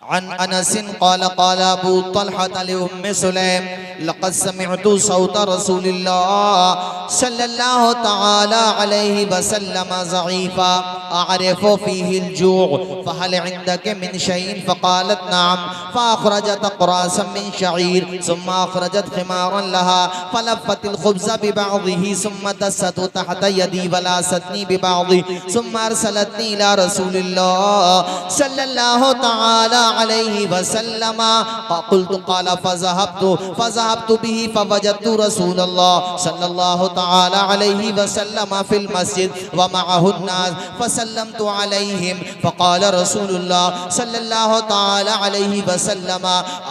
अन unseen क़ाल क़ाल Abu Talha लि उम्मे सुलैम लक़द समिअतु सौत रसूलिल्लाह सल्लल्लाहु तआला अलैहि वसल्लम ज़ईफ़ा अअरिफ़ु फ़ीहिल जूअ फ़हल इंदक मिन शैइन फ़क़ालत नअम फ़अख़रजत क़रासन मिन शईर सुम्मा अख़रजत ख़िमारन लहा फ़लफ़्फ़तिल ख़ुब्ज़ बिबअज़िही सुम्मा दस्सतहु तहत यदी वलासतनी बिबअज़िही सुम्मा अरसलतनी इला रसूलिल्लाह सल्लल्लाहु तआला अलैहि वसल्लम क़ुल्तु क़ाल फ़ज़हबतु बिही फ़वजदतु रसूलल्लाह सल्लल्लाहु तआला अलैहि वसल्लम फ़िल मस्जिद व मअहु अन्नास फ़सल्लमतु अलैहिम फ़क़ाल रसूलुल्लाह सल्लल्लाहु तआला अलैहि वसल्लम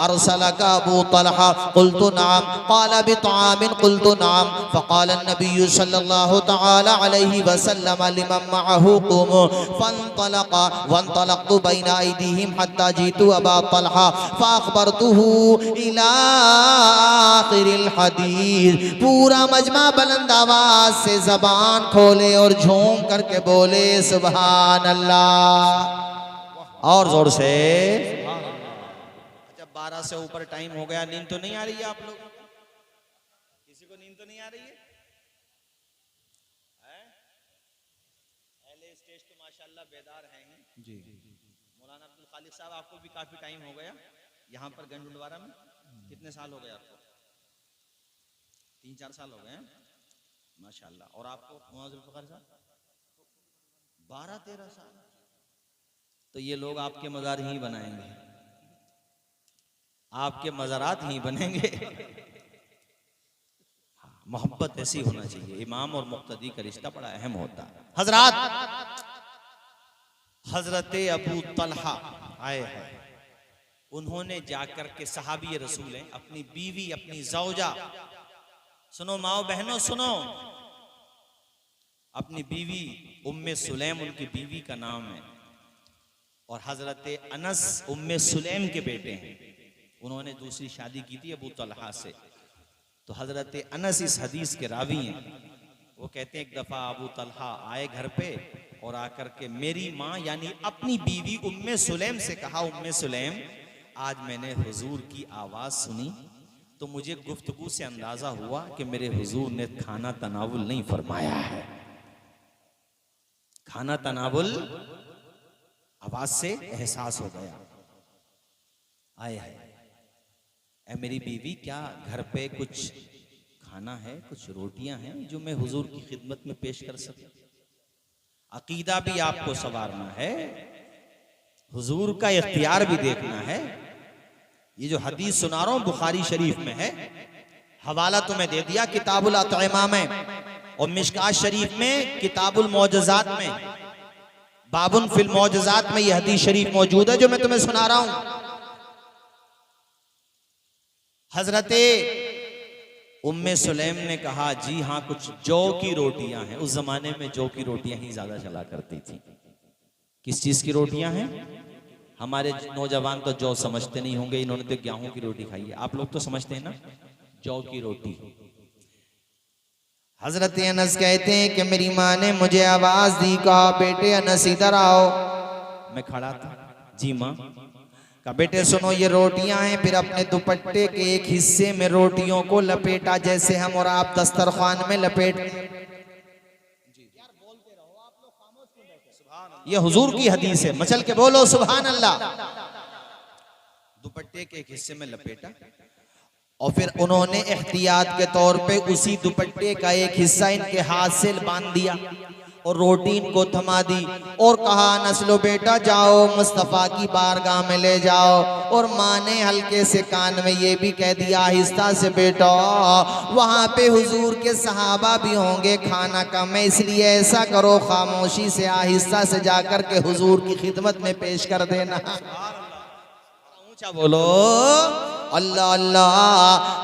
अरसलक अबू तलहा क़ुल्तु नअम क़ाल बितआमिन क़ुल्तु नअम फ़क़ाल अन्नबिय्यु सल्लल्लाहु तआला अलैहि वसल्लम लिमन मअहु क़ुमू फ़अंतलक़ा वअंतलक़तु बैन अयदीहिम हत्ता जीतु अबा तलहा फ़अख़बरतुहु इला आखिरिल हदीस। पूरा मजमा बुलंद आवाज से जबान खोले और झूम करके बोले सुभान अल्लाह और जोर से। जब 12 से ऊपर टाइम हो गया, नींद तो नहीं आ रही है आप लोग? किसी को नींद तो नहीं आ रही है? पहले स्टेज तो माशाल्लाह बेदार हैं जी। मौलाना अब्दुल खालिक साहब, आपको भी काफी टाइम हो गया यहाँ पर गंडुलवारा में। कितने साल हो गए आपको? 3-4 साल हो गए माशाल्लाह। और आपको मुआज़ फ़खर साहब 12-13 साल। तो ये लोग आपके मज़ार ही बनाएंगे, आपके मज़ारात ही बनेंगे। मोहब्बत ऐसी होना चाहिए। इमाम और मुक्तदी का रिश्ता बड़ा अहम होता है। हजरात, हजरत अबू तलहा आए हैं, उन्होंने जाकर के सहाबी रसूल हैं, अपनी बीवी, अपनी ज़ौजा, सुनो माओ बहनों सुनो, अपनी बीवी उम्मे सुलैम उनकी बीवी का नाम है, और हजरत अनस उम्मे सुलैम के बेटे हैं। उन्होंने दूसरी शादी की थी अबू तलहा से। तो हजरत अनस इस हदीस के रावी हैं। वो कहते हैं एक दफा अबू तलहा आए घर पे और आकर के मेरी माँ यानी अपनी बीवी उम्मे सुलैम से कहा, उम्मे सुलैम आज मैंने हुजूर की आवाज सुनी तो मुझे गुफ्तगू से अंदाजा हुआ कि मेरे हुजूर ने खाना तनावुल नहीं फरमाया है। खाना तनावुल आवाज से एहसास हो गया। आए है ऐ मेरी बीवी, क्या घर पे कुछ खाना है, कुछ रोटियां हैं जो मैं हुजूर की खिदमत में पेश कर सकूं? अकीदा भी आपको संवारना है, हुजूर का इख्तियार भी देखना है। ये जो हदीस सुना रहा हूं बुखारी शरीफ में है, हवाला तुम्हें दे दिया किताबुल अतइमा में, और मिशकात शरीफ में किताबुल मौजज़ात में बाबुन फिल मौजज़ात में ये हदीस शरीफ मौजूद है जो मैं तुम्हें सुना रहा हूं। हजरते उम्मे सुलैम ने कहा जी हाँ, कुछ जौ की रोटियां हैं। उस जमाने में जौ की रोटियां ही ज्यादा चला करती थी। किस चीज की रोटियां हैं? हमारे नौजवान तो जौ समझते नहीं होंगे, इन्होंने तो गेहूं की रोटी खाई है। आप लोग तो समझते हैं ना जौ की रोटी। हजरत अनस कहते हैं कि मेरी माँ ने मुझे आवाज दी, कहा बेटे अनस इधर आओ। मैं खड़ा था, जी माँ। कहा बेटे सुनो ये रोटियां हैं। फिर अपने दुपट्टे के एक हिस्से में रोटियों को लपेटा जैसे हम और आप दस्तरखान में लपेट। ये हुजूर की हदीस है, मचल के बोलो सुभान अल्लाह। दुपट्टे के एक हिस्से में लपेटा और फिर उन्होंने एहतियात के तौर पे उसी दुपट्टे का एक हिस्सा इनके हाथ से बांध दिया और रोटी इनको थमा दी और कहा नस्लो बेटा जाओ मुस्तफ़ा की बारगाह में ले जाओ। और माँ ने हल्के से कान में ये भी कह दिया आहिस्ता से बेटा वहाँ पे हुजूर के सहाबा भी होंगे, खाना कम है, इसलिए ऐसा करो खामोशी से आहिस्ता से जाकर के हुजूर की खिदमत में पेश कर देना। ऊंचा बोलो अल्लाह अल्लाह।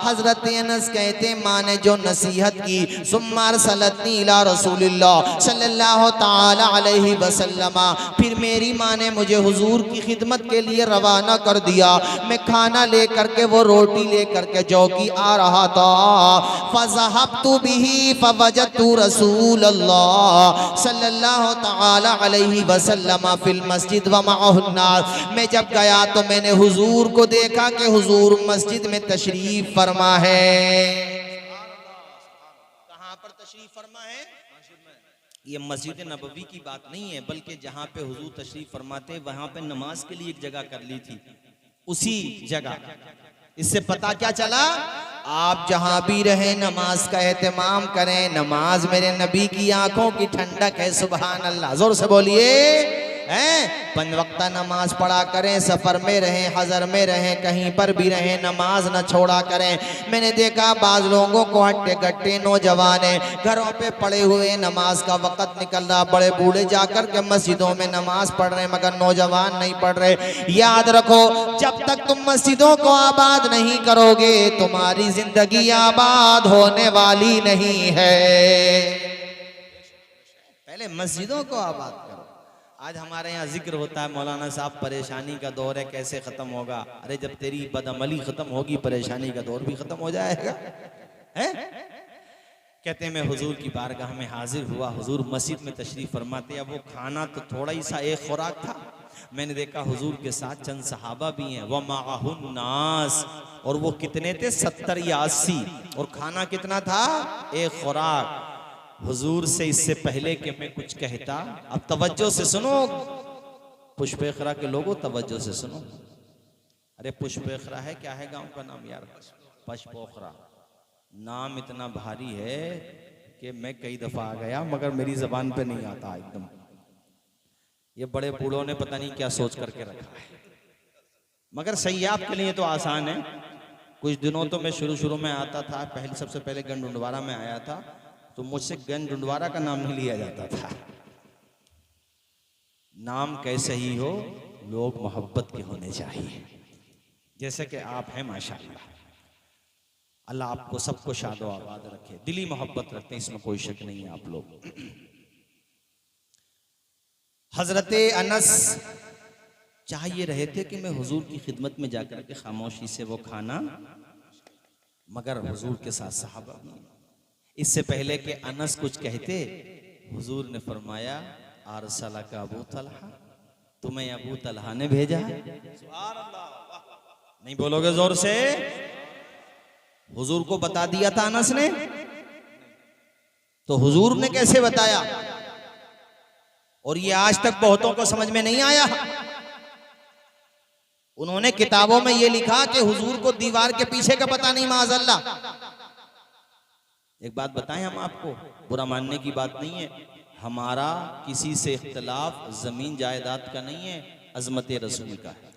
हजरत अनस कहते माँ ने जो नसीहत की, सुम्मा अरसलतनी इला रसूलिल्लाह सल्लल्लाहु ताला अलैहि वसल्लम, फिर मेरी माँ ने मुझे हुजूर की खिदमत के लिए रवाना कर दिया। मैं खाना लेकर के, वो रोटी लेकर के चौकी आ रहा था। फज़हबतु बिही फवजदतु रसूलल्लाह सल्लल्लाहु ताला अलैहि वसल्लम फिल मस्जिद व मअहु अन्नास। मैं जब गया तो मैंने हुजूर को देखा कि हुजूर मस्जिद में तशरीफ फरमा है। कहाँ पर तशरीफ फरमा है? ये मस्जिद नबवी की बात नहीं है, बल्कि जहाँ पे हुजूर तशरीफ फरमाते वहाँ पे नमाज के लिए एक जगह कर ली थी, उसी जगह। इससे पता क्या चला, आप जहाँ भी रहे नमाज का एहतमाम करें। नमाज मेरे नबी की आंखों की ठंडक है। सुभान अल्लाह, जोर से बोलिए हैं। 5 वक्ता नमाज पढ़ा करें, सफर में रहें, हजर में रहें, कहीं पर भी रहें, नमाज न छोड़ा करें। मैंने देखा बाज लोगों को हट्टे कट्टे नौजवान घरों पे पड़े हुए, नमाज का वक़्त निकल रहा, बड़े बूढ़े जाकर के मस्जिदों में नमाज पढ़ रहे, मगर नौजवान नहीं पढ़ रहे। याद रखो, जब तक तुम मस्जिदों को आबाद नहीं करोगे, तुम्हारी जिंदगी आबाद होने वाली नहीं है। पहले मस्जिदों को आबाद करो। आज हमारे यहाँ जिक्र होता है, मौलाना साहब परेशानी का दौर है, कैसे खत्म होगा? अरे जब तेरी बदअमली खत्म होगी, परेशानी का दौर भी खत्म हो जाएगा। है? कहते हैं मैं हुजूर की बारगाह में हाजिर हुआ, हुजूर मस्जिद में तशरीफ फरमाते। अब वो खाना तो थोड़ा ही सा एक खुराक था। मैंने देखा हुजूर के साथ चंद सहाबा भी हैं, व माअहुन नास, और वो कितने थे? 70 या 80। और खाना कितना था? एक खुराक। हुजूर से इससे पहले कि मैं कुछ कहता, अब तवज्जो से सुनो पुष्पेखरा के लोगों, तवज्जो से सुनो। अरे पुष्पेखरा है, क्या है गांव का नाम यार? पशपोखरा। नाम इतना भारी है कि मैं कई दफा आ गया, मगर मेरी जबान पे नहीं आता एकदम। ये बड़े बूढ़ों ने पता नहीं क्या सोच करके रखा है, मगर सही है, आपके लिए तो आसान है। कुछ दिनों तो मैं शुरू में आता था, सबसे पहले गन डुंडवारा में आया था, तो मुझसे गन डुंडवारा का नाम नहीं लिया जाता था। नाम कैसे ही हो, लोग मोहब्बत के होने चाहिए, जैसे कि आप हैं माशाअल्लाह। अल्लाह आपको सबको शादो आबाद रखे, दिली मोहब्बत रखते हैं, इसमें कोई शक नहीं है आप लोग। हजरत अनस चाह ये रहे थे कि मैं हुजूर की खिदमत में जाकर के खामोशी से वो खाना, मगर हुजूर के साथ सहाबा भी। इससे पहले कि अनस कुछ कहते, हुजूर ने फरमाया अरसला का अबू तलहा, तुम्हें अबू तलहा ने भेजा है। नहीं बोलोगे जोर से? हुजूर को बता दिया था अनस ने, तो हुजूर ने कैसे बताया? और ये आज तक बहुतों को समझ में नहीं आया। उन्होंने किताबों में ये लिखा कि हुजूर को दीवार के पीछे का पता नहीं, माज़अल्लाह। एक बात बताएं हम आपको, बुरा मानने की बात नहीं है, हमारा किसी से इख्तिलाफ जमीन जायदाद का नहीं है, अजमत रसूल का है।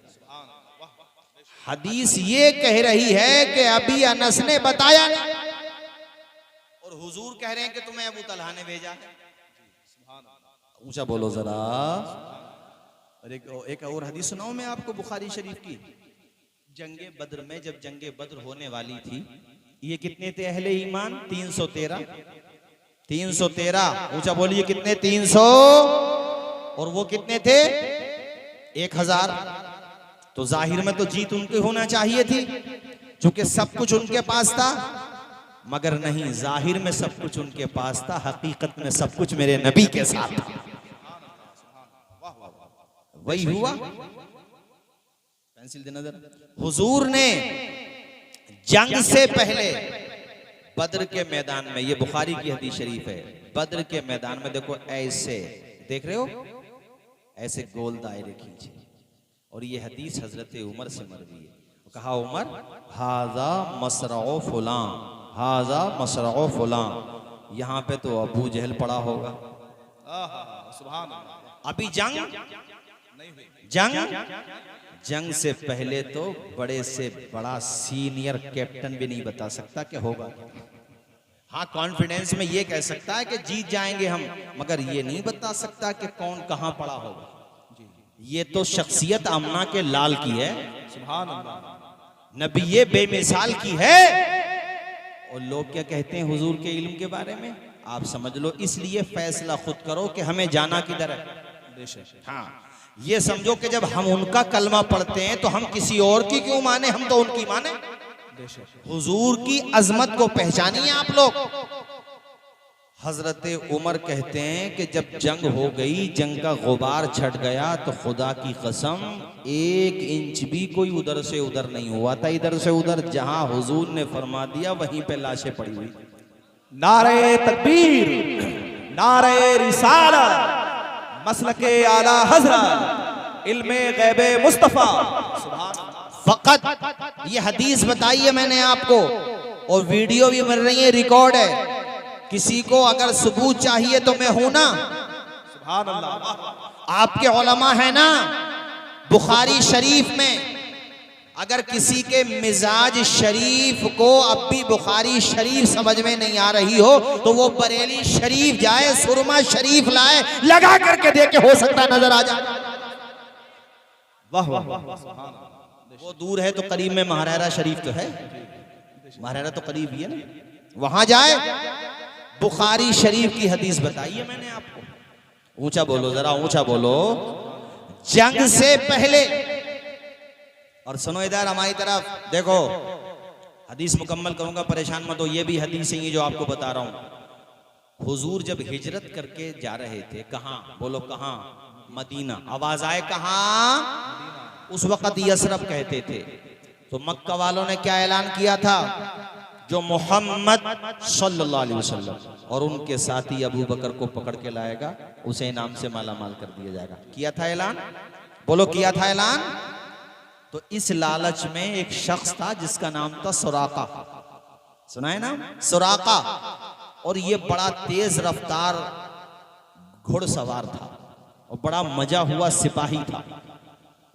हदीस ये कह रही है कि अभी अनस ने बताया नहीं, और हुजूर कह रहे हैं कि तुम्हें अबू तलहा ने भेजा है। ऊंचा बोलो जरा। एक और हदीस सुनाऊं मैं आपको, बुखारी शरीफ की। जंगे बद्र में, जब जंगे बद्र होने वाली थी, ये कितने थे अहले ईमान? 313। 313, ऊंचा बोलिए कितने? 300। और वो कितने थे? 1000। तो जाहिर में तो जीत उनके होना चाहिए थी, क्योंकि सब कुछ उनके पास था। मगर नहीं, जाहिर में सब कुछ उनके पास था, हकीकत में सब कुछ मेरे नबी के साथ था। वही हुआ। पेंसिल देना जरा। हुजूर ने जंग से पहले बद्र के मैदान में, ये बुखारी की हदीस शरीफ है, बद्र के मैदान में देखो, ऐसे देख रहे हो, ऐसे गोल दायरे खींचे, और ये हदीस हजरत उमर से मरवी है। कहा उमर, हाजा मसरओ फुलां, हाजा मसरओ फुलां, यहाँ पे तो अबू जहल पड़ा होगा। सुभान अल्लाह। अभी जंग से पहले तो बड़े से बड़ा सीनियर कैप्टन भी नहीं बता सकता कि होगा। हाँ, कॉन्फिडेंस में ये कह सकता है कि जीत जाएंगे हम, मगर ये नहीं बता सकता कि कौन कहां पड़ा होगा। ये तो शख्सियत आमना के लाल की है। सुभान अल्लाह। नबी ये बेमिसाल की है। और लोग क्या कहते हैं हुजूर के इल्म के बारे में, आप समझ लो। इसलिए फैसला खुद करो कि हमें जाना किधर है। हाँ, ये समझो कि जब हम उनका कलमा पढ़ते हैं तो हम किसी और की क्यों माने, हम तो उनकी माने। हुजूर की अजमत को पहचानिए आप लोग। हजरत उमर कहते हैं कि जब जंग हो गई, जंग का गुबार छट गया, तो खुदा की कसम 1 इंच भी कोई उधर से उधर नहीं हुआ था, इधर से उधर। जहां हुजूर ने फरमा दिया वहीं पे लाशें पड़ी हुई। नारे तकबीर, नारे रिसालत, मसलके आला हजरत, इल्मे गैबे मुस्तफा। फकत ये हदीस बताई है मैंने आपको, और वीडियो भी बन रही है, रिकॉर्ड है। किसी को अगर सबूत चाहिए तो मैं हूं ना। सुभान अल्लाह। आपके उलमा है ना, बुखारी शरीफ में अगर किसी के मिजाज शरीफ को अब भी बुखारी शरीफ समझ में नहीं आ रही हो तो वो बरेली शरीफ जाए, सुरमा शरीफ लाए, लगा करके देखे, हो सकता है नजर आ जाए। वाह वाह वाह। वो दूर है तो करीब में महारारा शरीफ तो है, महारारा तो करीब ही है ना, वहां जाए। बुखारी शरीफ की हदीस बताइए मैंने आपको। ऊंचा बोलो, जरा ऊंचा बोलो। जंग से पहले, और सुनो इधर हमारी तरफ देखो, हदीस मुकम्मल करूंगा, परेशान मत हो। ये भी हदीस ही जो आपको बता रहा हूं। हुजूर जब हिजरत करके जा रहे थे, कहां बोलो, कहां? मदीना। आवाज आए, कहां? उस वक्त यसरब कहते थे। तो मक्का वालों ने क्या ऐलान किया था? जो मोहम्मद सल्लल्लाहु अलैहि वसल्लम और उनके साथी अबू बकर को पकड़ के लाएगा, उसे इनाम से माला माल कर दिया जाएगा। किया था ऐलान, बोलो किया था ऐलान। तो इस लालच में एक शख्स था जिसका नाम था सुराका, सुना है नाम? सुराका। और ये बड़ा तेज रफ्तार घुड़सवार था और बड़ा मजा हुआ सिपाही था।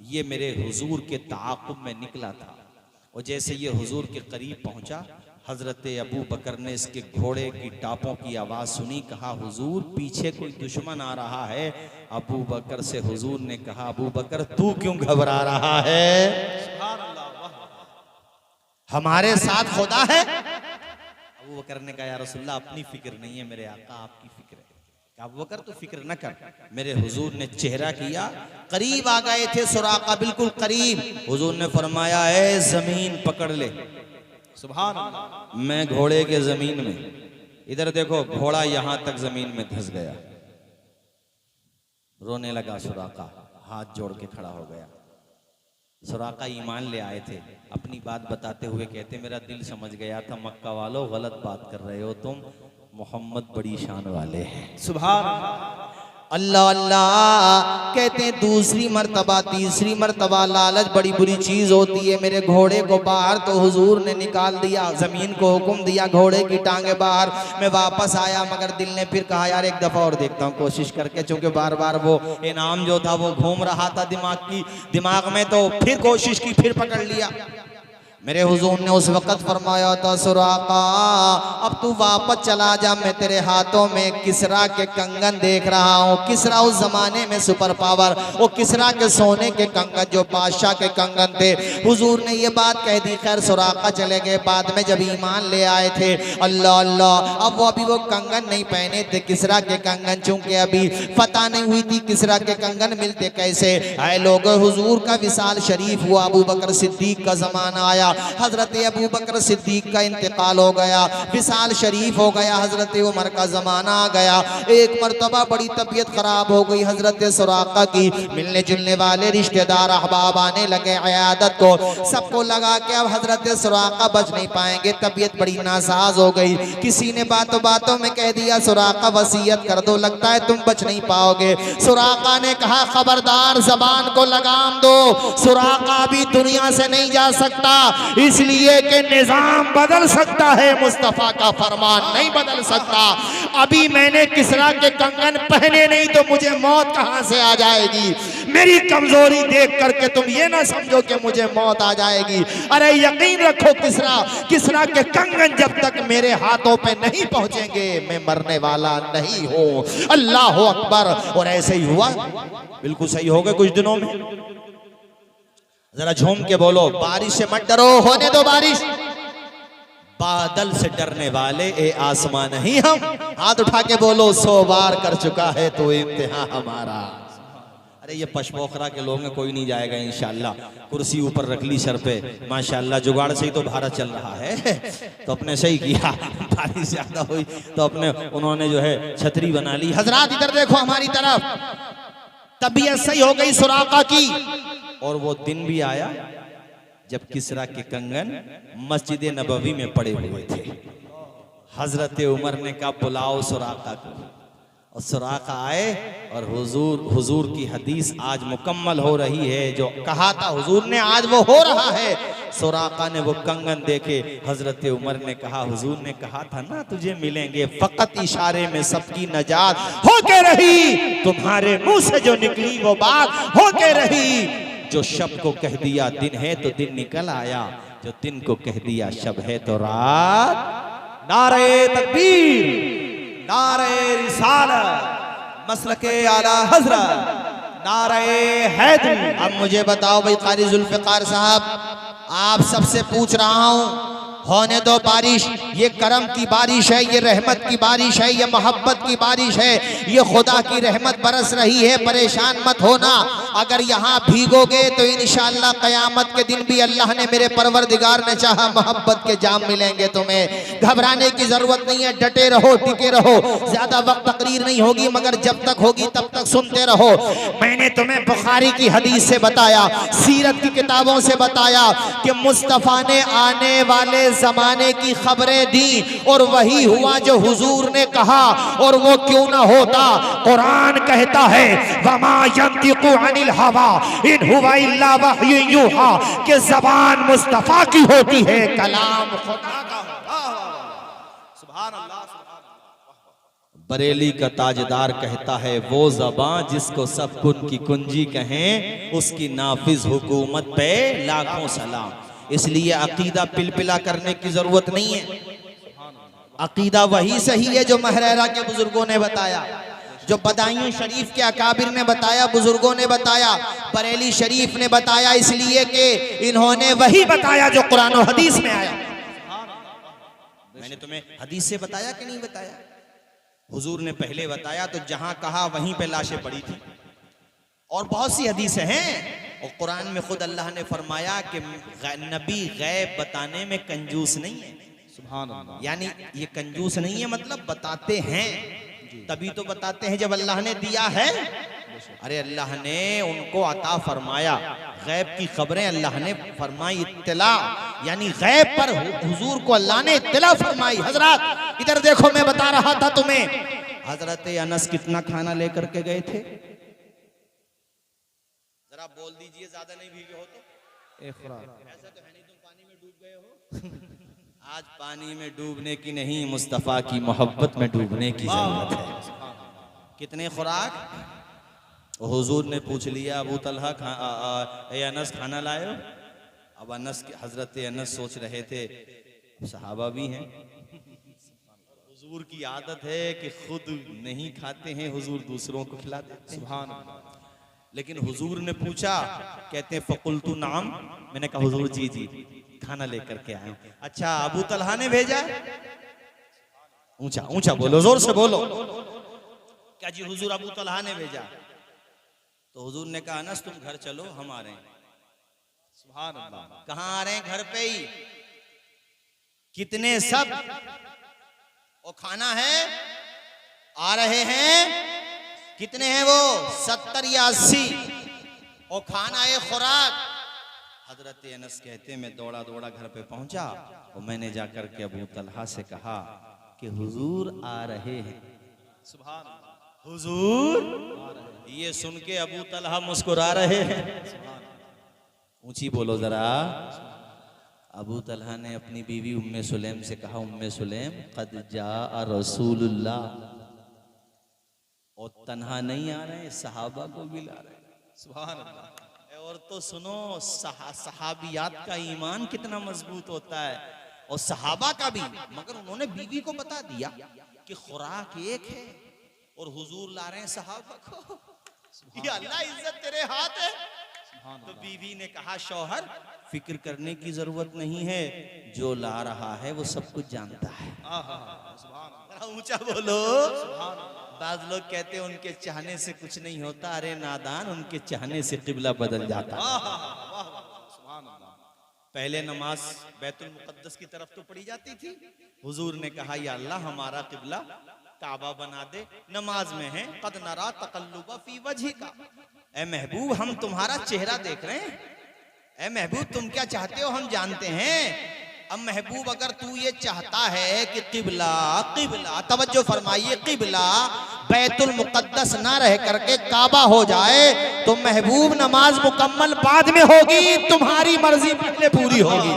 ये मेरे हुजूर के ताक़ुब में निकला था, और जैसे ये हुजूर के करीब पहुंचा, हजरत अबू बकर ने इसके घोड़े की टापों की आवाज सुनी, कहा हुजूर पीछे कोई दुश्मन आ रहा है। अबू बकर से हुजूर ने कहा, अबू बकर तू क्यों घबरा रहा है? हमारे साथ खुदा है। अबू बकर ने कहा, या रसूलल्लाह अपनी फिक्र नहीं है मेरे आका, आपकी फिक्र है। अबू बकर तू फिक्र न कर। मेरे हुजूर ने चेहरा किया, करीब आ गए थे सुराका, बिल्कुल करीब। हुजूर ने फरमाया, ए जमीन पकड़ ले। सुभान अल्लाह। मैं घोड़े के जमीन में, इधर देखो, घोड़ा यहां तक जमीन में धंस गया। रोने लगा सुराका, हाथ जोड़ के खड़ा हो गया। सुराका ईमान ले आए थे, अपनी बात बताते हुए कहते, मेरा दिल समझ गया था मक्का वालों गलत बात कर रहे हो तुम, मोहम्मद बड़ी शान वाले हैं। सुभान अल्लाह अल्लाह। कहते हैं दूसरी मर्तबा, तीसरी मर्तबा, लालच बड़ी बुरी चीज होती है। मेरे घोड़े को बाहर तो हुजूर ने निकाल दिया, जमीन को हुक्म दिया घोड़े की टांगे बाहर। मैं वापस आया, मगर दिल ने फिर कहा यार एक दफा और देखता हूँ कोशिश करके, चूंकि बार बार वो इनाम जो था वो घूम रहा था दिमाग में, तो फिर कोशिश की, फिर पकड़ लिया। मेरे हुजूर ने उस वक्त फरमाया था, सुराका अब तू वापस चला जा, मैं तेरे हाथों में किसरा के कंगन देख रहा हूँ। किसरा उस जमाने में सुपर पावर, वो किसरा के सोने के कंगन जो बादशाह के कंगन थे। हुजूर ने ये बात कह दी। खैर सुराका चले गए। बाद में जब ईमान ले आए थे, अल्लाह अल्लाह, अब वो अभी वो कंगन नहीं पहने थे, किसरा के कंगन, चूंकि अभी फतह नहीं हुई थी, किसरा के कंगन मिलते कैसे? आए लोग, हुजूर का विसाल शरीफ हुआ, अबू बकर सिद्दीक का जमाना आया, हजरत अबू बकर सिद्दीक का इंतकाल हो गया, विसाल शरीफ हो गया, हजरत उमर का जमाना आ गया। एक मरतबा बड़ी तबीयत खराब हो गई हजरत सुराका की। मिलने जुलने वाले रिश्तेदार अहबाब आने लगे अयादत को, सबको लगा कि अब हजरत सुराका बच नहीं पाएंगे, तबीयत बड़ी नासाज हो गई। किसी ने बातों बातों में कह दिया, सुराका वसीयत कर दो, लगता है तुम बच नहीं पाओगे। सुराका ने कहा, खबरदार जबान को लगाम दो, सुराका भी दुनिया से नहीं जा सकता, इसलिए कि निजाम बदल सकता है, मुस्तफा का फरमान नहीं बदल सकता। अभी मैंने किसरा के कंगन पहने नहीं तो मुझे मौत कहां से आ जाएगी? मेरी कमजोरी देख करके तुम ये ना समझो कि मुझे मौत आ जाएगी। अरे यकीन रखो, किसरा के कंगन जब तक मेरे हाथों पे नहीं पहुंचेंगे मैं मरने वाला नहीं हूं। अल्लाह अकबर। और ऐसे ही हुआ, बिल्कुल सही हो गए। कुछ दिनों में जरा झूम के बोलो, बारिश से मत डरो, होने दो बारिश। बादल से डरने वाले ए आसमान नहीं हम। हाथ उठा के बोलो, 100 बार कर चुका है तो इम्तिहान हमारा। अरे ये पशपोखरा के लोग में कोई नहीं जाएगा इंशाल्लाह। कुर्सी ऊपर रख ली सर पे, माशाल्लाह जुगाड़ से ही तो भारत चल रहा है। तो अपने सही किया, बारिश ज्यादा हुई तो अपने उन्होंने जो है छतरी बना ली। हजरात इधर देखो हमारी तरफ, तबीयत सही हो गई सुराका की। और वो दिन भी आया जब किसरा के कंगन मस्जिद नबवी में पड़े हुए थे। हजरत उमर ने कहा बुलाओ सुराका को, और सुराका आए और हुजूर की हदीस आज मुकम्मल हो रही है। जो कहा था हुजूर ने आज वो हो रहा है। सुराका ने वो कंगन देखे, हजरत उमर ने कहा हुजूर ने कहा था ना तुझे मिलेंगे, फकत इशारे में सबकी नजात हो के रही। तुम्हारे मुंह से जो निकली वो बात हो के रही। जो शब को कह दिया दिन है तो दिन निकल आया, जो दिन को कह दिया शब है तो रात। नारे तकबीर, नारे रिसालत, मसलके आला हजरत, नारे हैदरी। अब मुझे बताओ भाई कारी जुल्फिकार साहब, आप सबसे पूछ रहा हूं, होने दो बारिश। ये करम की बारिश है, ये रहमत की बारिश है, ये मोहब्बत की बारिश है, ये खुदा की रहमत बरस रही है। परेशान मत होना, अगर यहाँ भीगोगे तो इंशाअल्लाह कयामत के दिन भी अल्लाह ने, मेरे परवरदिगार ने चाहा, मोहब्बत के जाम मिलेंगे तुम्हें। घबराने की जरूरत नहीं है, डटे रहो, टिके रहो। ज्यादा वक्त तकरीर नहीं होगी, मगर जब तक होगी तब तक सुनते रहो। मैंने तुम्हें बुखारी की हदीस से बताया, सीरत की किताबों से बताया कि मुस्तफ़ा ने आने वाले जमाने की खबरें दी और वही हुआ जो हुजूर ने कहा। और वो क्यों ना होता, कुरान कहता है वमा यंतिकु अनिल हवा इन हुवा इल्ला वह्युन यूहा, कि ज़बान मुस्तफ़ा की होती है, कलाम खुदा का होता है। सुभान अल्लाह, सुभान अल्लाह। बरेली का ताजदार कहता है वो ज़बान जिसको सब कुन की कुंजी कहें, उसकी नाफिज हुकूमत पे लाखों सलाम। इसलिए अकीदा पिलपिला करने की जरूरत नहीं है। अकीदा वही सही है जो महरेरा के बुजुर्गों ने बताया, जो बदायूं शरीफ के अकाबिर ने बताया, बुजुर्गों ने बताया, बरेली शरीफ ने बताया, इसलिए कि इन्होंने वही बताया जो कुरान और हदीस में आया। मैंने तुम्हें हदीस से बताया कि नहीं बताया? हुजूर ने पहले बताया तो जहां कहा वहीं पे लाशें पड़ी थी। और बहुत सी हदीसें हैं, और कुरान में खुद अल्लाह ने फरमाया कि नबी गैब बताने में कंजूस नहीं है। सुभान अल्लाह। यानी ये कंजूस नहीं है, मतलब बताते हैं, तभी तो बताते हैं जब अल्लाह ने दिया है। अरे अल्लाह ने उनको अता फरमाया, गैब की खबरें अल्लाह ने फरमाई, इत्तला, यानी गैब पर हुजूर को अल्लाह ने इत्तला फरमाई। हजरत इधर देखो, मैं बता रहा था तुम्हें, हजरत अनस कितना खाना लेकर के गए थे? जरा बोल दीजिए, ज्यादा नहीं भीगे हो तो। ऐसा तो है नहीं तुम पानी में डूब गए हो। आज पानी में डूबने की नहीं, मुस्तफा की मोहब्बत में डूबने की जरूरत है। कितने खुराक? हुजूर ने पूछ लिया, अबू तलहा अनस खाना लाए? अब अनस, हजरत अनस सोच रहे थे सहाबा भी हैं, हुजूर की आदत है कि खुद नहीं खाते हैं, हुजूर दूसरों को खिलाते हैं। सुभान अल्लाह। लेकिन हुजूर ने पूछा, कहते हैं फकुलतु नाम, मैंने कहा हुजूर जी जी खाना लेकर के आए। अच्छा अबू तलहा ने भेजा? ऊंचा ऊंचा बोलो, जोर से बोलो। क्या जी हुजूर अबू तलहा ने भेजा? तो हुजूर ने कहा अनस तुम घर चलो, हम आ रहे हैं। सुभान अल्लाह। कहाँ आ रहे हैं? घर पे ही। कितने? सब। वो खाना है, आ रहे हैं। कितने हैं वो? 70 या 80। और खाना है, खुराक। हजरत अनस कहते मैं दौड़ा दौड़ा घर पे पहुंचा और मैंने जाकर के अबू तलहा से कहा कि हुजूर आ रहे हैं। सुभान अल्लाह। हुजूर, ये सुन के अबू तलहा मुस्कुरा रहे हैं। ऊंची बोलो जरा। अबू तलहा ने अपनी बीवी उम्मे सुलेम से कहा, उम्मे सुलेम कद जा रसूलुल्लाह, और तन्हा नहीं आ रहे, सहाबा को भी ला रहे। सुभान अल्लाह। और तो सुनो, सहाबियात का ईमान कितना मजबूत होता है, और सहाबा का भी। मगर उन्होंने बीवी को बता दिया कि खुराक एक है, और हुजूर ला रहे हैं सहाबा को। ये अल्लाह इज्जत तेरे हाथ है। तो बीवी ने कहा शौहर फिक्र करने की जरूरत नहीं है, जो ला रहा है वो सब कुछ जानता है। जरा ऊंचा बोलो। बाज लोग कहते हैं उनके चाहने से कुछ नहीं होता, अरे नादान उनके चाहने से किबला बदल जाता है। पहले नमाज बैतुल मुकद्दस की तरफ तो पढ़ी जाती थी, हुजूर ने कहा या अल्लाह हमारा किबला काबा बना दे, नमाज में है कद नरा तकल्लुबा फी वजहिका, ए महबूब हम तुम्हारा चेहरा देख रहे हैं, ए महबूब तुम क्या चाहते हो हम जानते हैं। अब महबूब अगर तू ये चाहता है कि किबला किबला तवज्जो फरमाइए, किबला बैतुल मुकद्दस ना रह करके काबा हो जाए तो महबूब नमाज मुकम्मल बाद में होगी, तुम्हारी मर्जी पहले पूरी होगी।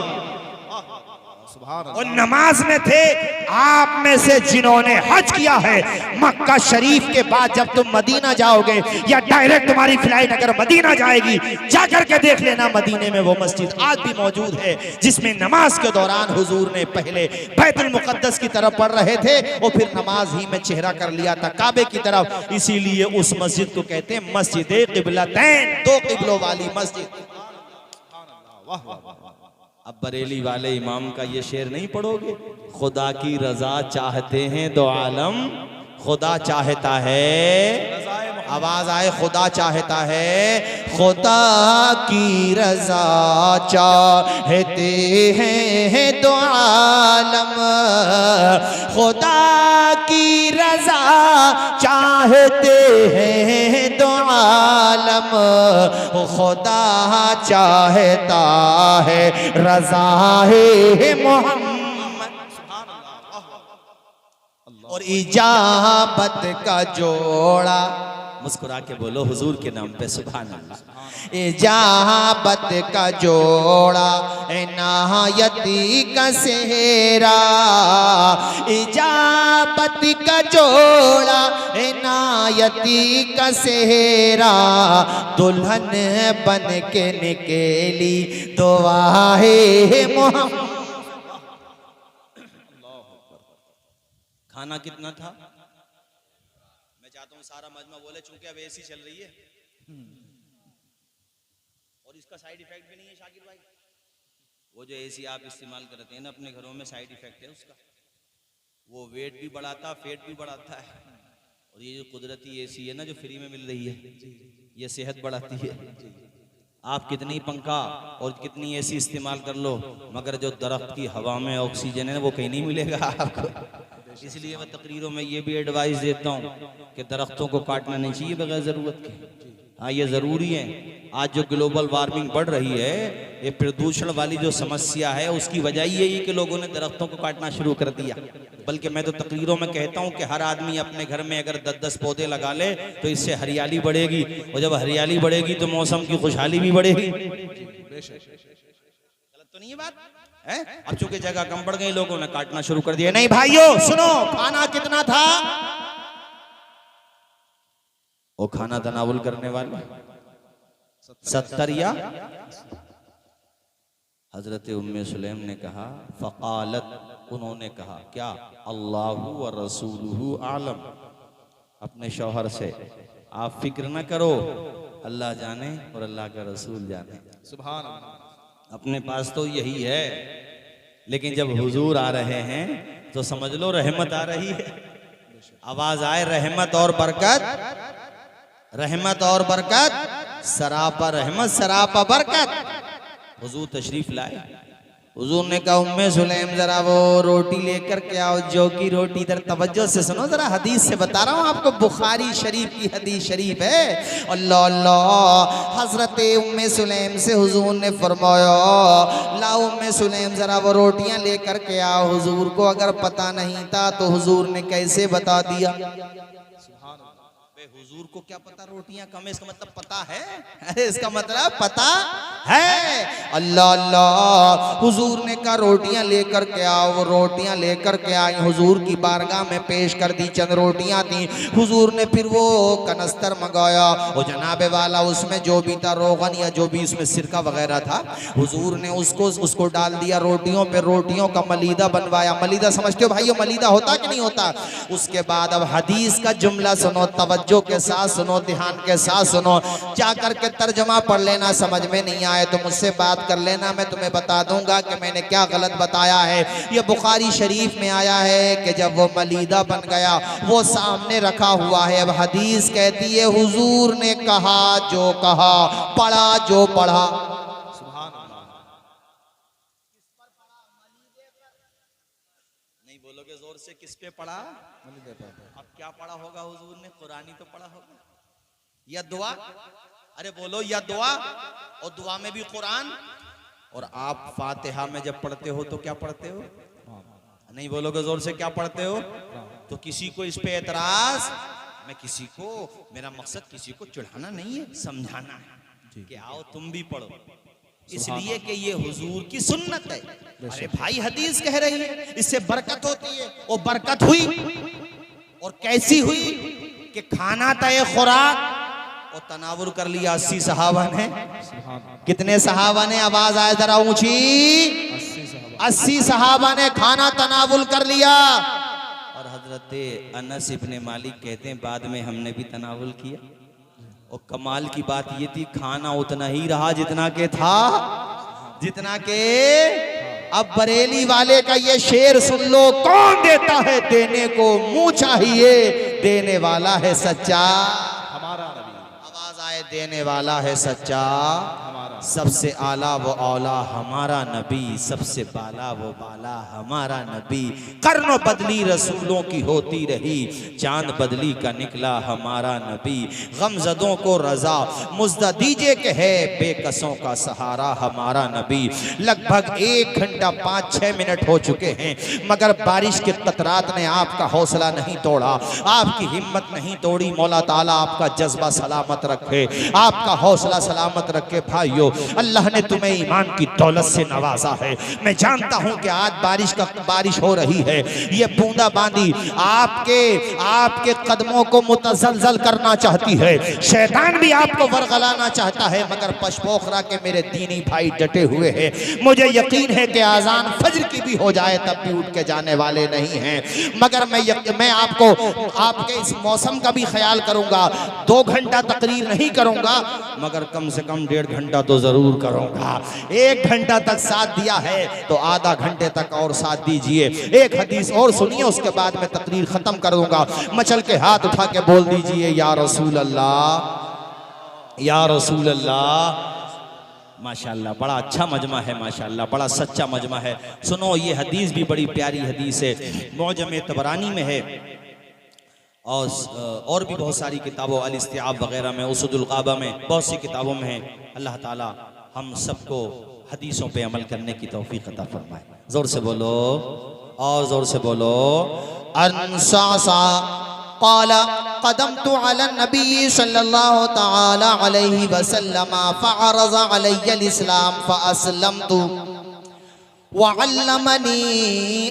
और नमाज में थे आप में से जिन्होंने हज किया है, मक्का शरीफ के बाद जब तुम मदीना जाओगे या डायरेक्ट तुम्हारी फ्लाइट अगर मदीना जाएगी, जाकर के देख लेना मदीने में वो मस्जिद आज भी मौजूद है जिसमें नमाज के दौरान हुजूर ने पहले बैतुल मुकद्दस की तरफ पढ़ रहे थे और फिर नमाज ही में चेहरा कर लिया था काबे की तरफ। इसीलिए उस मस्जिद को कहते हैं मस्जिद किबलतैन, दो किबलों वाली मस्जिद। अब बरेली वाले इमाम का ये शेर नहीं पढ़ोगे, खुदा की रजा चाहते हैं दो आलम, खुदा चाहता है, आवाज आए, खुदा चाहता है, खुदा की रजा चाहते हैं दो आलम, खुदा की रजा चाहते हैं दो आलम, खुदा चाहता है रजा है मोहम्मद। और इजाबत का जोड़ा, मुस्कुरा के बोलो हुजूर के नाम पे सुभान अल्लाह। इजाबत का जोड़ा इनायती का सेहरा, इजाबत का जोड़ा इनायती का सेहरा, दुल्हन बन के निकली दुआए मोहम्मद। खाना कितना था? मैं चाहता हूँ सारा मजमा बोले, चूंकि अब एसी चल रही है और इसका साइड इफेक्ट भी नहीं है शाकिर भाई। वो जो एसी आप इस्तेमाल करते हैं ना अपने घरों में, साइड इफेक्ट है उसका, वो वेट भी बढ़ाता, फेट भी बढ़ाता है। और ये जो कुदरती एसी है ना जो फ्री में मिल रही है, ये सेहत बढ़ाती है। आप कितनी पंखा और कितनी एसी इस्तेमाल कर लो, मगर जो दरख्त की हवा में ऑक्सीजन है वो कहीं नहीं मिलेगा आपको। इसलिए मैं तकरीरों में ये भी एडवाइस देता हूँ कि दरख्तों को काटना नहीं चाहिए बगैर ज़रूरत के। हाँ ये ज़रूरी है। आज जो ग्लोबल वार्मिंग बढ़ रही है, ये प्रदूषण वाली जो समस्या है, उसकी वजह यही कि लोगों ने दरख्तों को काटना शुरू कर दिया। बल्कि मैं तो तकरीरों में कहता हूँ कि हर आदमी अपने घर में अगर 10-10 पौधे लगा ले तो इससे हरियाली बढ़ेगी, और जब हरियाली बढ़ेगी तो मौसम की खुशहाली भी बढ़ेगी। गलत तो नहीं है बात है? अब चूंकि जगह कम पड़ गई, लोगों ने काटना शुरू कर दिया। नहीं भाइयों सुनो, खाना कितना था? वो खाना तनावुल करने वाले 70 या हजरत उम्मे सुलैम ने कहा, फ़क़ालत, उन्होंने कहा क्या? अल्लाहु व रसूलुहु आलम, अपने शौहर से आप फिक्र न करो, अल्लाह जाने और अल्लाह का रसूल जाने। सुभान अल्लाह। अपने पास तो यही है, लेकिन जब हुजूर आ रहे हैं तो समझ लो रहमत आ रही है। आवाज आए रहमत और बरकत, रहमत और बरकत, सरापा रहमत सरापा बरकत। हुजूर तशरीफ लाए, हुजूर ने कहा उम्मे सुलैम जरा वो रोटी लेकर के आओ, जौ की रोटी। इधर तवज्जो से सुनो जरा, हदीस से बता रहा हूँ आपको, बुखारी शरीफ की हदीस शरीफ है। अल्लाह अल्लाह, हजरत उम्मे सुलैम से हुजूर ने फरमाया, ला उम्मे सुलैम जरा वो रोटियां लेकर के आओ। हुजूर को अगर पता नहीं था तो हुजूर ने कैसे बता दिया? हुजूर को क्या पता रोटियां कम है, इसका मतलब पता है। अरे इसका मतलब पता है। अल्लाह अल्लाह, हुजूर ने कहा रोटियां लेकर के आओ। वो रोटियां लेकर के आई, हुजूर की बारगाह में पेश कर दी। चंद रोटियां थी। हुजूर ने फिर वो कनस्तर मंगाया, वो जनाबे वाला उसमें जो भी था रोगन या जो भी उसमें सिरका वगैरह था, हुजूर ने उसको डाल दिया रोटियों पे। रोटियों का मलीदा बनवाया। मलीदा समझते हो भाइयों, मलीदा होता कि नहीं होता? उसके बाद अब हदीस का जुमला सुनो तवज्जो के के साथ सुनो, ध्यान के साथ सुनो, जा करके तर्जमा पढ़ लेना, समझ में नहीं आए तो मुझसे बात कर लेना, मैं तुम्हें बता दूंगा कि मैंने क्या गलत बताया है। ये बुखारी शरीफ में आया है कि जब वो मलीदा बन गया, वो सामने रखा हुआ है। अब हदीस कहती है हुजूर ने कहा जो कहा, पढ़ा जो पढ़ा। सुभान अल्लाह। नहीं बोलोगे जोर से, किस पे पढ़ा? अब क्या पढ़ा होगा हुजूर ने? कुरानी तो पढ़ा होगा, या दुआ? अरे बोलो, या दुआ, और दुआ में भी कुरान। और आप फातिहा में जब पढ़ते हो तो क्या पढ़ते हो? नहीं बोलोगे जोर से, क्या पढ़ते हो? तो किसी को इस पे एतराज? मैं किसी को, मेरा मकसद किसी को चिढ़ाना नहीं है, समझाना है कि आओ तुम भी पढ़ो, इसलिए कि ये हुजूर की सुन्नत है। अरे भाई हदीस कह रही है इससे बरकत होती है, वो बरकत हुई और कैसी हुई कि खाना तय खुराक और तनावुर कर लिया 80 सहाबा ने। कितने सहाबा ने? आवाज आए जरा ऊंची। 80 सहाबा ने खाना तनावुल कर लिया। और हजरत अनस इब्ने मालिक कहते हैं बाद में हमने भी तनावुल किया, और कमाल की बात ये थी खाना उतना ही रहा जितना के था, जितना के। अब बरेली वाले का ये शेर सुन लो, कौन देता है देने को, मुंह चाहिए देने वाला है सच्चा। हमारा नबी। आवाज आए, देने वाला है सच्चा। हमारा सबसे आला वो औला हमारा नबी, सबसे बाला वो बाला हमारा नबी। कर्न बदली रसूलों की होती रही, चांद बदली का निकला हमारा नबी। गमजदों को रजा मुज्दा दीजे के है, बेकसों का सहारा हमारा नबी। लगभग 1 घंटा 5-6 मिनट हो चुके हैं, मगर बारिश के कतरात ने आपका हौसला नहीं तोड़ा, आपकी हिम्मत नहीं तोड़ी। मौला ताला आपका जज्बा सलामत रखे, आपका हौसला सलामत रखे। भाइयों, अल्लाह ने तुम्हें ईमान की दौलत से नवाजा है। मैं जानता हूं कि आज बारिश हो रही है, ये बूंदाबांदी आपके कदमों को मुतजलजल करना चाहती है, शैतान भी आपको वरगलाना चाहता है, मगर पशपोखरा के मेरे दीनी भाई डटे हुए हैं। मुझे यकीन है कि आजान फज्र की भी हो जाए तब भी उठ के जाने वाले नहीं हैं। मगर मैं आपको आपके इस मौसम का भी ख्याल करूंगा। 2 घंटा तकरीर नहीं करूंगा, मगर कम से कम 1.5 घंटा तो जरूर करूंगा। 1 घंटा तक साथ दिया है तो आधा घंटे तक और साथ दीजिए। एक हदीस और सुनिए, उसके बाद मैं तकरीर खत्म कर दूंगा। मचल के हाथ उठा के बोल दीजिए या रसूल अल्लाह, या रसूल अल्लाह। माशाल्लाह, बड़ा अच्छा मजमा है, माशाल्लाह, बड़ा सच्चा मजमा है। सुनो, ये हदीस भी बड़ी प्यारी हदीस है, मौजम तबरानी में है, और भी बहुत सारी किताबों, अल इस्तिआब वगैरह में, उसदुल ग़ाबा में, बहुत सी किताबों में है। अल्लाह ताला हम सबको हदीसों पे अमल करने की तौफीक अता फरमाए। जोर से बोलो, और जोर से बोलो। अनसासा क़ाला क़दमतु अला नबी सल्लल्लाहु तआला अलैहि वसल्लम फ़अरज़ अलैयल इस्लाम फ़अस्लमतु वअल्लमनी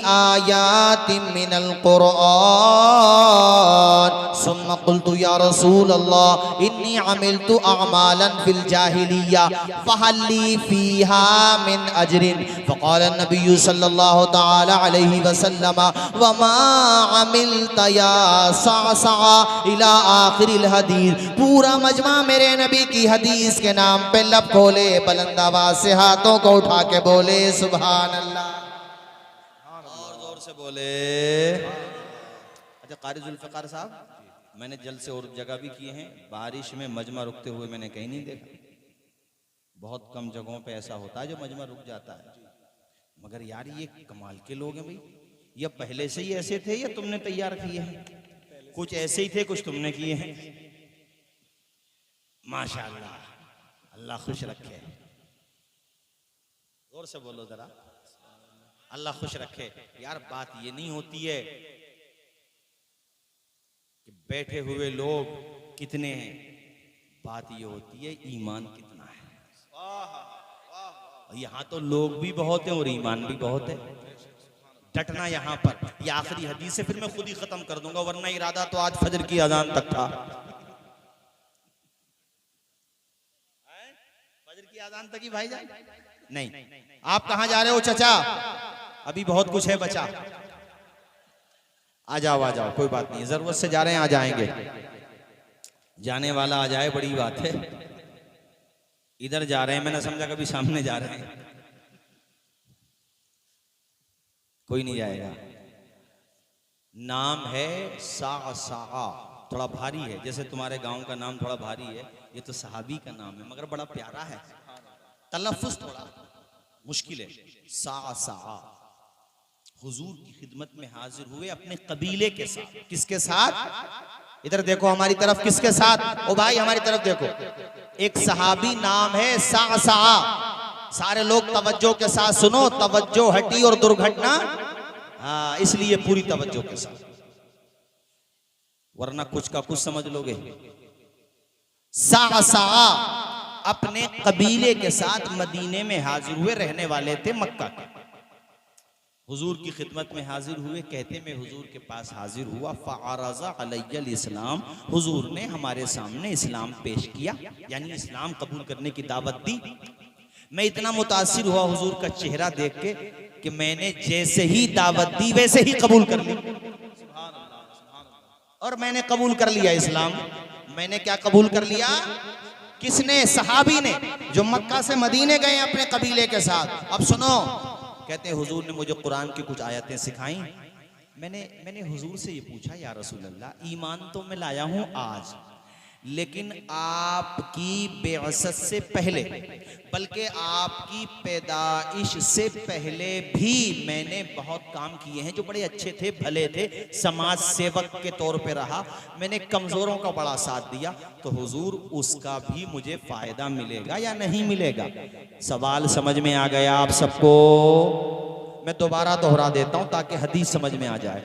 आयातिम मिनल कुरआन सुम्मा क़ुल्तु या रसूल अल्लाह इन्नी अमिलतु अअमालन फिल जाहिलिया फ़हल्ली फ़ीहा मिन अजरिन फ़क़ाल नबी सल्लल्लाहु तआला अलैहि वसल्लम वमा अमिलता या सअसा इला आखिरिल हदीस। पूरा मजमा मेरे नबी की हदीस के नाम पे लब खोले, बुलंद आवाज से हाथों को उठा के बोले सुभान अल्लाह, और जोर से बोले। अच्छा कारी जुल्फ़िकार साहब, मैंने जलसे और जगह भी किए हैं, बारिश में मजमा रुकते हुए मैंने कहीं नहीं देखा। बहुत कम जगहों पे ऐसा होता है जो मजमा रुक जाता है, मगर यार ये कमाल के लोग हैं भाई। ये पहले से ही ऐसे थे या तुमने तैयार किए हैं? कुछ ऐसे ही थे, कुछ तुमने किए हैं। माशाअल्लाह, अल्लाह खुश रखे। जोर से बोलो जरा, अल्लाह खुश रखे। यार बात ये नहीं होती है कि बैठे हुए लोग कितने हैं, बात ये होती है ईमान कितना है। यहाँ तो लोग भी बहुत हैं और ईमान भी बहुत है। डटना यहाँ पर। ये आखिरी हदीस है, फिर मैं खुद ही खत्म कर दूंगा, वरना इरादा तो आज फजर की अजान तक था। फजर की अजान तक ही भाईजान नहीं। आप कहाँ जा रहे हो चचा? अभी बहुत कुछ है बचा। आ जाओ, कोई बात नहीं, जरूरत से जा रहे हैं, आ जाएंगे। जाने वाला आ जाए बड़ी बात है। इधर जा रहे हैं, मैंने समझा कभी सामने जा रहे हैं। कोई नहीं जाएगा। नाम है साअसा, थोड़ा भारी है, जैसे तुम्हारे गांव का नाम थोड़ा भारी है, ये तो सहाबी का नाम है मगर बड़ा प्यारा है। तलफ्फुज़ थोड़ा मुश्किल है। साअसा, हुजूर की खिदमत में हाजिर हुए अपने कबीले के साथ। किसके साथ? इधर देखो हमारी तरफ, किसके साथ? ओ भाई हमारी तरफ देखो, एक सहाबी नाम है साअसा। सारे लोग तवज्जो के साथ सुनो, तवज्जो हटी और दुर्घटना, हाँ इसलिए पूरी तवज्जो के साथ, वरना कुछ का कुछ समझ लोगे। साअसा अपने कबीले के साथ मदीने में हाजिर हुए, रहने वाले थे मक्का के। हुजूर की खिदमत में हाजिर हुए। कहते मैं हुजूर के पास हाजिर हुआ, फ़अरज़ा अलैयल इस्लाम, हुजूर ने हमारे सामने इस्लाम पेश किया, यानी इस्लाम कबूल करने की दावत दी। मैं इतना मुतासिर हुआ हुजूर का चेहरा देख के कि मैंने जैसे ही दावत दी वैसे ही कबूल कर ली, और मैंने कबूल कर लिया इस्लाम। मैंने क्या कबूल कर लिया? किसने? सहाबी ने, जो मक्का से मदीने गए अपने कबीले के साथ। अब सुनो, कहते हैं हुजूर ने मुझे कुरान की कुछ आयतें सिखाई। मैंने हुजूर से ये पूछा, या रसूल अल्लाह, ईमान तो मैं लाया हूं आज, लेकिन आपकी बेअसत से पहले, बल्कि आपकी पैदाइश से पहले भी मैंने बहुत काम किए हैं जो बड़े अच्छे थे, भले थे, समाज सेवक के तौर पे रहा, मैंने कमज़ोरों का बड़ा साथ दिया, तो हुजूर उसका भी मुझे फ़ायदा मिलेगा या नहीं मिलेगा? सवाल समझ में आ गया आप सबको? मैं दोबारा दोहरा देता हूँ ताकि हदीस समझ में आ जाए।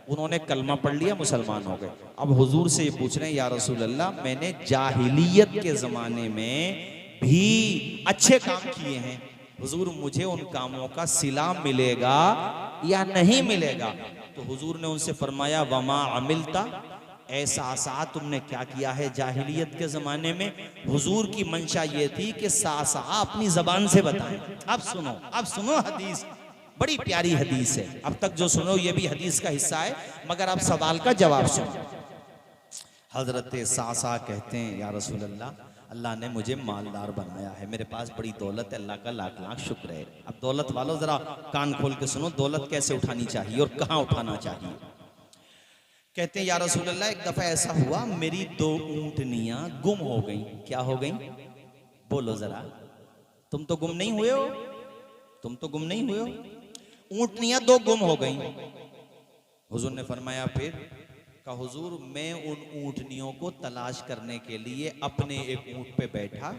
उन्होंने कलमा पढ़ लिया, मुसलमान हो गए। अब हुजूर से ये पूछ रहे हैं, या रसूल अल्लाह, मैंने जाहिलियत के ज़माने में भी अच्छे काम किए हैं, हुजूर मुझे उन कामों का सिला मिलेगा या नहीं मिलेगा? तो हुजूर ने उनसे फरमाया, वमा अमिलता, ऐसा सा तुमने क्या किया है जाहिलियत के ज़माने में? हुजूर की मंशा ये थी कि सा अपनी ज़बान से बताएं। अब सुनो हदीस, बड़ी प्यारी हदीस है। अब तक जो सुनो ये भी हदीस का हिस्सा है, मगर आप सवाल का जवाब सुनो। हजरत सासा कहते हैं, या रसूल अल्लाह, अल्लाह ने मुझे मालदार बनाया है, मेरे पास बड़ी दौलत है, अल्लाह का लाख लाख शुक्र है। अब दौलत वालों जरा कान खोल के सुनो, दौलत कैसे उठानी चाहिए और कहाँ उठाना चाहिए। कहते हैं, या रसूल अल्लाह, एक दफा ऐसा हुआ, मेरी 2 ऊँटनियां गुम हो गई। क्या हो गई? बोलो जरा, तुम तो गुम नहीं हुए हो, तुम तो गुम नहीं हुए हो। ऊँटनियां 2 गुम हो गई। हुजूर ने फरमाया फिर? का हुजूर, मैं उन ऊँटनियों को तलाश करने के लिए अपने एक ऊँट पे बैठा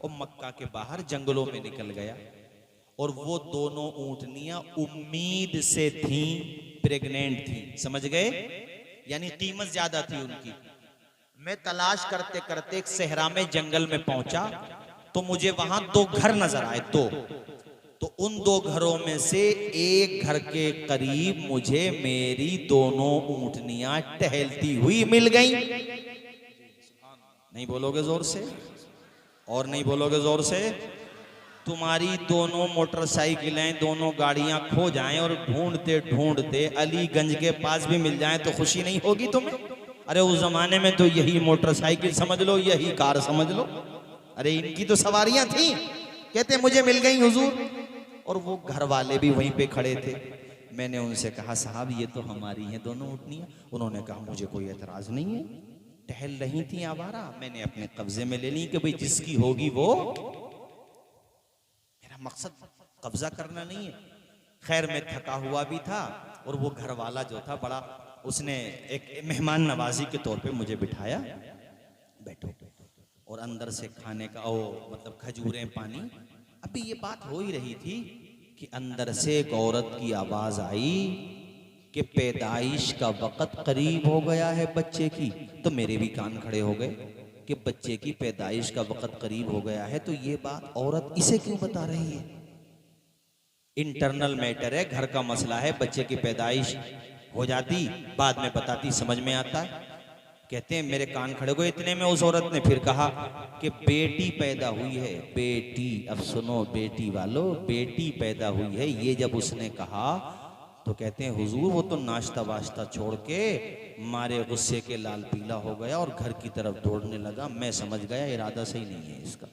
और मक्का के बाहर जंगलों में निकल गया, और वो दोनों ऊँटनियां उम्मीद से थीं, प्रेग्नेंट थी, समझ गए? यानी कीमत ज्यादा थी उनकी। मैं तलाश करते करते एक सहरा में जंगल में पहुंचा, तो मुझे वहां 2 घर नजर आए, 2। तो उन 2 घरों में से एक घर के करीब मुझे मेरी दोनों ऊँटनियां टहलती हुई मिल गई। नहीं बोलोगे जोर से? और नहीं बोलोगे जोर से? तुम्हारी दोनों मोटरसाइकिलें, दोनों गाड़ियां खो जाएं और ढूंढते ढूंढते अलीगंज के पास भी मिल जाएं तो खुशी नहीं होगी तुम्हें? अरे उस जमाने में तो यही मोटरसाइकिल समझ लो, यही कार समझ लो। अरे इनकी तो सवारियां थी। कहते मुझे मिल गई हुजूर, और वो घर वाले भी वहीं पे खड़े थे। मैंने उनसे कहा, साहब ये तो हमारी हैं दोनों ऊँटनियां। उन्होंने कहा, मुझे कोई एतराज नहीं है, टहल रही थी आवारा, मैंने अपने कब्जे में ले ली कि भाई जिसकी होगी वो। मेरा मकसद कब्जा करना नहीं है। खैर मैं थका हुआ भी था, और वो घर वाला जो था बड़ा, उसने एक मेहमान नवाजी के तौर पे मुझे बिठाया, बैठो, और अंदर से खाने का मतलब खजूरें, पानी। अभी ये बात हो ही रही थी कि अंदर से एक औरत की आवाज आई कि पैदाइश का वक़्त करीब हो गया है बच्चे की। तो मेरे भी कान खड़े हो गए कि बच्चे की पैदाइश का वक़्त करीब हो गया है, तो ये बात औरत इसे क्यों बता रही है? इंटरनल मैटर है, घर का मसला है, बच्चे की पैदाइश हो जाती, बाद में बताती, समझ में आता है। कहते हैं मेरे कान खड़े हो गए। इतने में उस औरत ने फिर कहा कि बेटी पैदा हुई है, बेटी। अब सुनो बेटी वालों, बेटी पैदा हुई है, ये जब उसने कहा तो कहते हैं हुजूर वो तो नाश्ता वाश्ता छोड़ के मारे गुस्से के लाल पीला हो गया और घर की तरफ दौड़ने लगा। मैं समझ गया इरादा सही नहीं है इसका,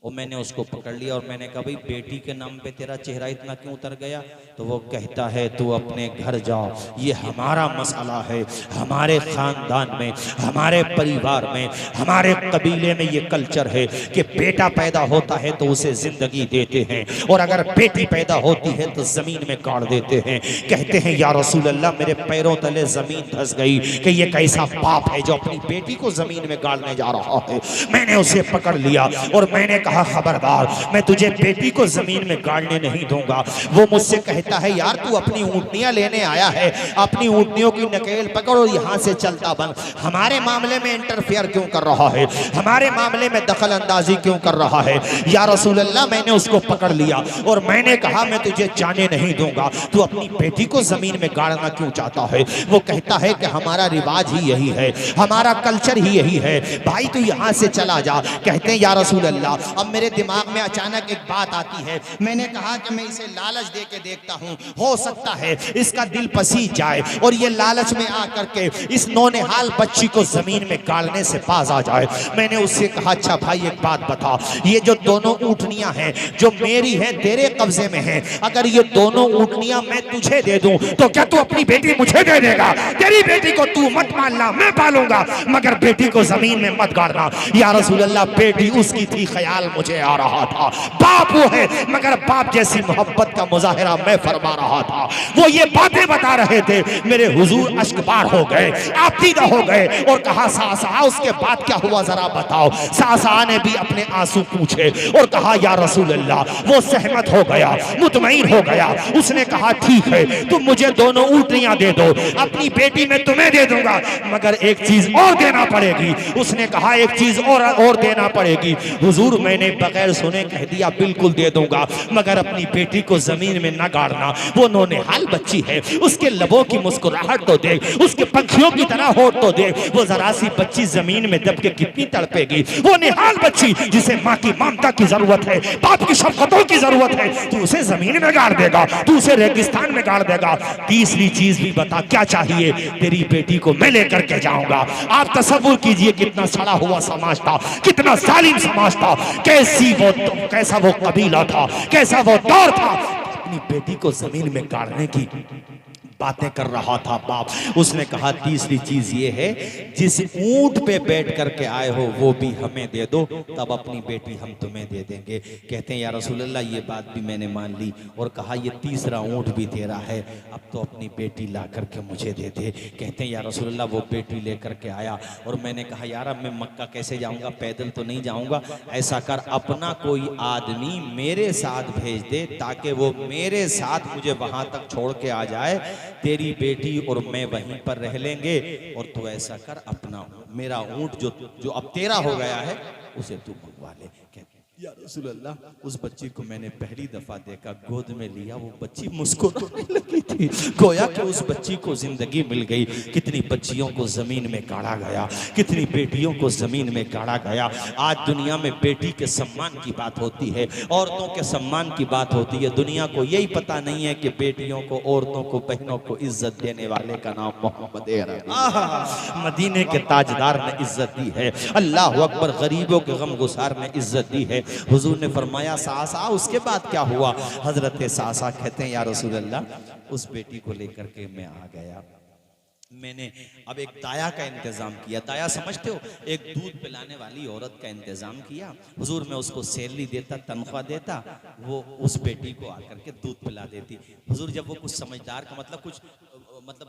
और मैंने उसको पकड़ लिया और मैंने कहा भाई बेटी के नाम पे तेरा चेहरा इतना क्यों उतर गया? तो वो कहता है तू अपने घर जाओ, ये हमारा मसला है, हमारे खानदान में, हमारे परिवार में, हमारे कबीले में ये कल्चर है कि बेटा पैदा होता है तो उसे जिंदगी देते हैं और अगर बेटी पैदा होती है तो जमीन में गाड़ देते हैं। कहते हैं या रसूल अल्लाह मेरे पैरों तले जमीन धंस गई कि ये कैसा पाप है जो अपनी बेटी को जमीन में गाड़ने जा रहा है। मैंने उसे पकड़ लिया और मैंने कहा खबरदार, मैं तुझे बेटी को जमीन में गाड़ने नहीं दूंगा। वो मुझसे कहता है यार तू अपनी ऊँटनियां लेने आया है, अपनी ऊँटनियों की नकेल पकड़ और यहाँ से चलता बन, हमारे मामले में इंटरफेयर क्यों कर रहा है, हमारे मामले में दखल अंदाजी क्यों कर रहा है? या रसूल अल्लाह मैंने उसको पकड़ लिया और मैंने कहा मैं तुझे जाने नहीं दूंगा, तू अपनी बेटी को जमीन में गाड़ना क्यों चाहता है? वो कहता है कि हमारा रिवाज ही यही है, हमारा कल्चर ही यही है, भाई तू यहाँ से चला जा। कहते हैं या रसूल अल्लाह अब मेरे दिमाग में अचानक एक बात आती है, मैंने कहा कि मैं इसे लालच दे के देखता हूँ, हो सकता है इसका दिल पसीज जाए और ये लालच में आकर के इस नौनिहाल बच्ची को जमीन में गाड़ने से बाज आ जाए। मैंने उससे कहा अच्छा भाई एक बात बता, ये जो दोनों ऊँटनियां हैं जो मेरी हैं तेरे कब्जे में हैं, अगर ये दोनों ऊँटनियां मैं तुझे दे दूं तो क्या तू अपनी बेटी मुझे दे देगा? तेरी बेटी को तू मत मानना, मैं पालूंगा, मगर बेटी को जमीन में मत गाड़ना। या रसूल अल्लाह बेटी उसकी थी, ख्याल मुझे आ रहा था, बाप वो है मगर बाप जैसी मोहब्बत का मुजाहिरा मैं फरमा रहा था। वो ये बातें बता रहे थे, मेरे हुजूर अश्कबार हो गए, आतीदा हो गए और कहा सासा उसके बाद क्या हुआ जरा बताओ। सासा ने भी अपने आंसू पूछे और कहा या रसूल अल्लाह वो सहमत हो गया, मुतमईन हो गया, उसने कहा ठीक है तुम मुझे दोनों ऊँटनियां दे दो, अपनी बेटी मैं तुम्हें दे दूंगा मगर एक चीज और देना पड़ेगी। उसने कहा एक चीज और देना पड़ेगी। हुजूर मैंने बगैर सुने कह दिया बिल्कुल दे दूंगा मगर अपनी बेटी को जमीन में न गाड़ना, वो नौनिहाल बच्ची है, उसके लबों की मुस्कुराहट तो देख, उसके पंखियों की तरह होठ तो देख, वो जरा सी बच्ची जमीन में दब के कितनी तड़पेगी। वो निहाल बच्ची जिसे माँ की ममता की जरूरत है, बाप की शफकतों की जरूरत है, तू उसे जमीन में गाड़ देगा, तू उसे रेगिस्तान में गाड़ देगा। तीसरी चीज भी बता क्या चाहिए? तेरी बेटी को मैं लेकर के जाऊंगा। आप तसव्वुर कीजिए कितना सड़ा हुआ समाज था, कितना जालिम समाज था, कैसा वो कबीला था, कैसा वो दौर था, अपनी बेटी को जमीन में गाड़ने की बातें कर रहा था बाप। उसने कहा तीसरी चीज ये है जिस ऊंट पे बैठ करके आए हो वो भी हमें दे दो, तब अपनी बेटी हम तुम्हें दे देंगे। कहते हैं या रसूल अल्लाह ये बात भी मैंने मान ली और कहा ये तीसरा ऊंट भी तेरा है, अब तो अपनी बेटी ला करके मुझे दे दे। कहते हैं या रसूल अल्लाह वो बेटी लेकर के आया और मैंने कहा यार अब मैं मक्का कैसे जाऊंगा, पैदल तो नहीं जाऊंगा, ऐसा कर अपना कोई आदमी मेरे साथ भेज दे ताकि वो मेरे साथ मुझे वहां तक छोड़ के आ जाए, तेरी बेटी और मैं वहीं पर रह लेंगे और तू ऐसा कर अपना मेरा ऊंट जो अब तेरा हो गया है उसे तू मंगवा ले। या रसूल अल्लाह उस बच्ची को मैंने पहली दफा देखा, गोद में लिया, वो बच्ची मुस्कुराने लगी थी, गोया कि उस बच्ची को जिंदगी मिल गई। कितनी बच्चियों को जमीन में गाड़ा गया, कितनी बेटियों को जमीन में गाड़ा गया। आज दुनिया में बेटी के सम्मान की बात होती है, औरतों के सम्मान की बात होती है, दुनिया को यही पता नहीं है कि बेटियों को, औरतों को, बहनों को इज्जत देने वाले का नाम मोहम्मद अरबी, मदीने के ताजदार ने इज्जत दी है, अल्लाह अकबर, गरीबों के गम गुसार ने इज्जत दी है। हुजूर ने फरमाया सासा उसके बाद क्या हुआ? हजरत सासा कहते हैं या रसूल अल्लाह उस बेटी को लेकर के मैं आ गया, मैंने अब एक दाया का इंतजाम किया। दाया समझते हो? एक दूध पिलाने वाली औरत का इंतजाम किया। हुजूर में उसको सैलरी देता, तनख्वाह देता, वो उस बेटी को आकर के दूध पिला देती। हुजूर जब वो कुछ समझदार का मतलब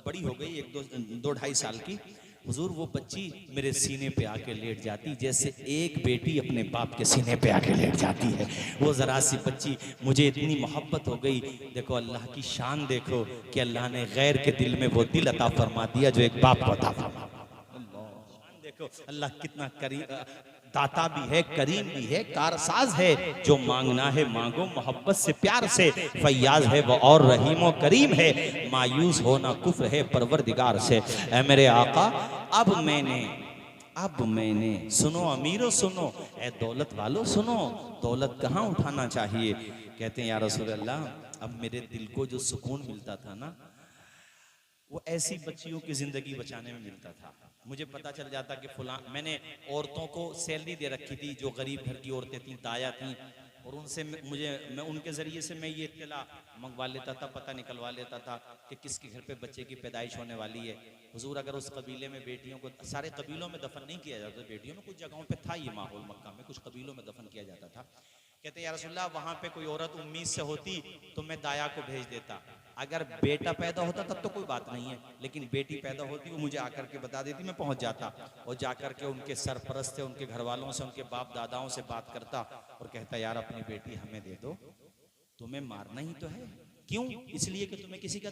बड़ी हो गई, एक दो ढाई साल की, हुजूर वो बच्ची मेरे सीने पे आके लेट जाती जैसे एक बेटी अपने बाप के सीने पे आके लेट जाती है। वो जरा सी बच्ची, मुझे इतनी मोहब्बत हो गई। देखो अल्लाह की शान देखो कि अल्लाह ने गैर के दिल में वो दिल अता फरमा दिया जो एक बाप को अता फरमा। देखो अल्लाह कितना दाता भी है, करीम भी है, कारसाज है, जो मांगना है मांगो मोहब्बत से प्यार से, फैयाज है वो और रहीमो करीम है, मायूस होना कुफ्र है परवरदिगार से। ऐ मेरे आका अब मैंने सुनो अमीरों सुनो, ऐ दौलत वालों सुनो, दौलत कहाँ उठाना चाहिए। कहते हैं या रसूल अल्लाह अब मेरे दिल को जो सुकून मिलता था ना, वो ऐसी बच्चियों की जिंदगी बचाने में मिलता था। मुझे पता चल जाता कि फलां, मैंने औरतों को सैलरी दे रखी थी जो गरीब घर की औरतें थीं, दाया थीं, और उनसे मैं उनके ज़रिए से मैं ये इत्तला मंगवा लेता था, पता निकलवा लेता था कि किसके घर पे बच्चे की पैदाइश होने वाली है। हुजूर अगर उस कबीले में बेटियों को, सारे कबीलों में दफन नहीं किया जाता बेटियों में, कुछ जगहों पे था ये माहौल, मक्का में कुछ कबीलों में दफन किया जाता था। कहते या रसूलल्लाह वहाँ पे कोई औरत उम्मीद से होती तो मैं दाया को भेज देता, अगर बेटा पैदा होता तब तो कोई बात नहीं है, लेकिन बेटी पैदा होती वो मुझे आकर के बता देती, मैं पहुंच जाता और जाकर के उनके सरपरस्त से, उनके घर वालों से, उनके बाप दादाओं से बात करता और कहता यार अपनी बेटी हमें दे दो, तुम्हें मारना ही तो है। क्यों? इसलिए कि तुम्हें किसी का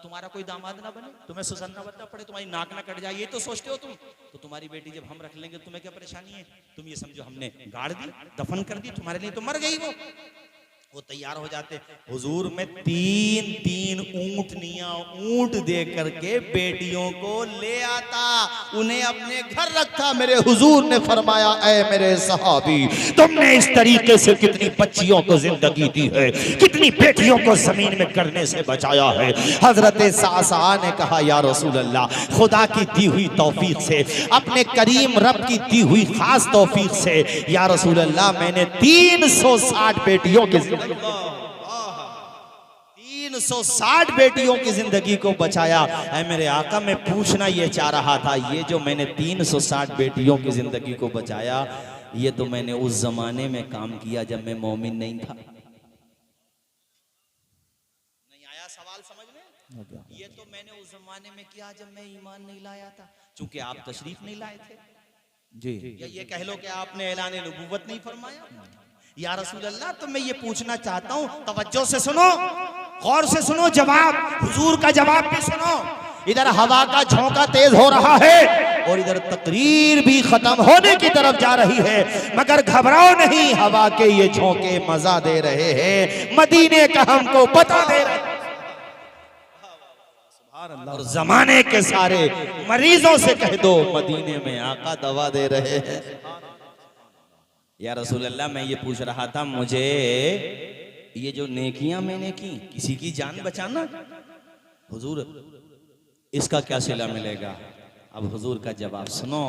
तुम्हारा कोई दामाद ना बने, तुम्हें सुसन्ना बनना पड़े, तुम्हारी नाक ना कट जाए, ये तो सोचते हो तुम। तो तुम्हारी बेटी जब हम रख लेंगे तुम्हें क्या परेशानी है? तुम ये समझो हमने गाड़ दी, दफन कर दी, तुम्हारे लिए तो मर गई वो तैयार हो जाते। हुजूर में 3 ऊंटनियां ऊंट दे करके बेटियों को ले आता, उन्हें अपने घर रखा। मेरे हुजूर ने फरमाया ऐ मेरे सहाबी, तुमने इस तरीके से कितनी बच्चियों को जिंदगी दी है, कितनी बेटियों को जमीन में गिरने से बचाया है। हजरत सासा ने कहा या रसूल अल्लाह, खुदा की दी हुई तौफीक से, अपने करीम रब की दी हुई खास तौफीक से या रसूल अल्लाह मैंने 360 बेटियों के 360 बेटियों की जिंदगी को बचाया। ऐ मेरे आका, मैं पूछना ये चाह रहा था, ये जो मैंने 360 बेटियों की जिंदगी को बचाया, ये तो मैंने उस जमाने में काम किया जब मैं मोमिन नहीं था। नहीं आया सवाल समझ में? ये तो मैंने उस जमाने में किया जब मैं ईमान नहीं लाया था, क्योंकि आप तशरीफ नहीं लाए थे जी। या ये कह लो कि आपने ऐलान नबूवत नहीं फरमाया। या रसूल अल्लाह, तो मैं ये पूछना चाहता हूँ, तवज्जो से सुनो, गौर से सुनो, जवाब हुजूर का जवाब भी सुनो। इधर हवा का झोंका तेज हो रहा है और इधर तकरीर भी खत्म होने की तरफ जा रही है, मगर घबराओ नहीं, हवा के ये झोंके मजा दे रहे हैं, मदीने का हमको पता दे रहे हैं, और जमाने के सारे मरीजों से कह दो मदीने में आका दवा दे रहे हैं। या रसूल अल्लाह, मैं ये पूछ रहा था, मुझे ये जो नेकियां मैंने की, किसी की जान बचाना, हुजूर इसका क्या सिला मिलेगा? अब हुजूर का जवाब सुनो,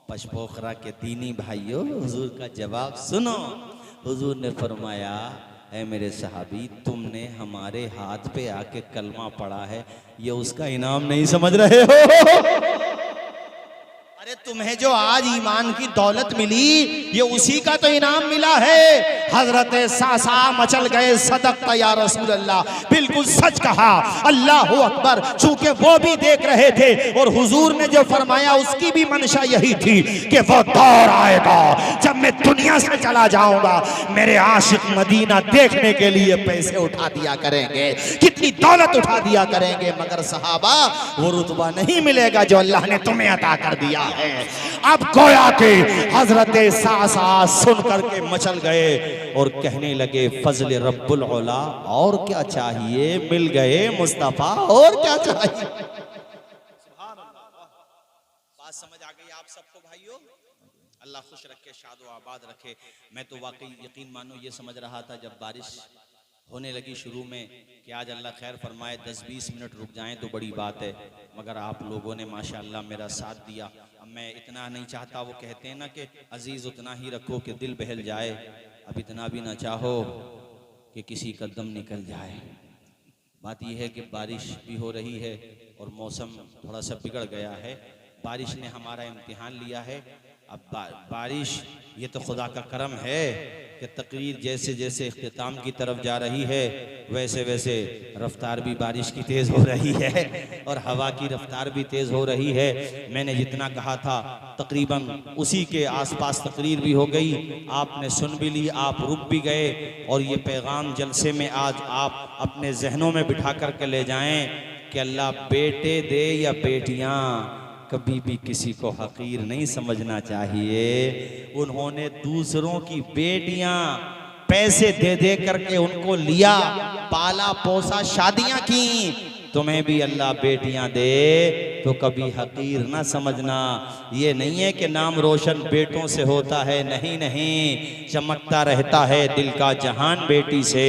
पशपोखरा के दीनी भाइयों, हुजूर का जवाब सुनो। हुजूर ने फरमाया ऐ मेरे सहाबी, तुमने हमारे हाथ पे आके कलमा पढ़ा है, ये उसका इनाम नहीं समझ रहे हो? अरे तुम्हें जो आज ईमान की दौलत मिली, ये उसी का तो इनाम मिला है। हजरत सासा मचल गए, सदक़ता या रसूल अल्लाह, बिल्कुल सच कहा, अल्लाह अकबर। चूंकि वो भी देख रहे थे और हुजूर ने जो फरमाया उसकी भी मंशा यही थी कि वो दौर आएगा जब मैं दुनिया से चला जाऊंगा, मेरे आशिक मदीना देखने के लिए पैसे उठा दिया करेंगे, कितनी दौलत उठा दिया करेंगे, मगर सहाबा वो रुतबा नहीं मिलेगा जो अल्लाह ने तुम्हें अता कर दिया है। अब गोया के हजरत सासा सुन करके मचल गए और कहने लगे फजल रब्बुल औला, और क्या चाहिए, मिल गए मुस्तफा, और क्या चाहिए? बात समझ आ गई आप सबको भाइयों? अल्लाह खुश रखे, शाद व आबाद रखे। मैं तो वाकई यकीन मानो ये समझ रहा था जब बारिश होने लगी शुरू में कि आज अल्लाह खैर फरमाए, 10-20 मिनट रुक जाएं तो बड़ी बात है, मगर आप लोगों ने माशाअल्लाह मेरा साथ दिया। अब मैं इतना नहीं चाहता, वो कहते हैं ना कि अजीज उतना ही रखो कि दिल बहल जाए, अब इतना भी ना चाहो कि किसी का दम निकल जाए। बात यह है कि बारिश भी हो रही है और मौसम थोड़ा सा बिगड़ गया है, बारिश ने हमारा इम्तिहान लिया है। अब बारिश, ये तो खुदा का करम है कि तकरीर जैसे जैसे इख्तिताम की तरफ जा रही है, वैसे वैसे रफ्तार भी बारिश की तेज़ हो रही है और हवा की रफ्तार भी तेज़ हो रही है। मैंने जितना कहा था तकरीबन उसी के आसपास तकरीर भी हो गई, आपने सुन भी ली, आप रुक भी गए, और ये पैगाम जलसे में आज आप अपने जहनों में बिठा करके ले जाएं कि अल्लाह बेटे दे या बेटियां, कभी भी किसी को हकीर नहीं समझना चाहिए। उन्होंने दूसरों की बेटियां पैसे दे दे करके उनको लिया, पाला पोसा, शादियां की। तुम्हें भी अल्लाह बेटियां दे तो कभी हकीर ना समझना। ये नहीं है कि नाम रोशन बेटों से होता है, नहीं नहीं, चमकता रहता है दिल का जहान बेटी से,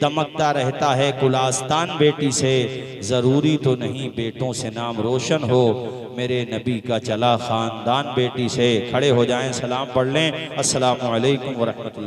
दमकता रहता है गुलास्तान बेटी से। ज़रूरी तो नहीं बेटों से नाम रोशन हो, मेरे नबी का चला ख़ानदान बेटी से। खड़े हो जाएं, सलाम पढ़ लें। अस्सलामु अलैकुम व रहमतुल्लाह।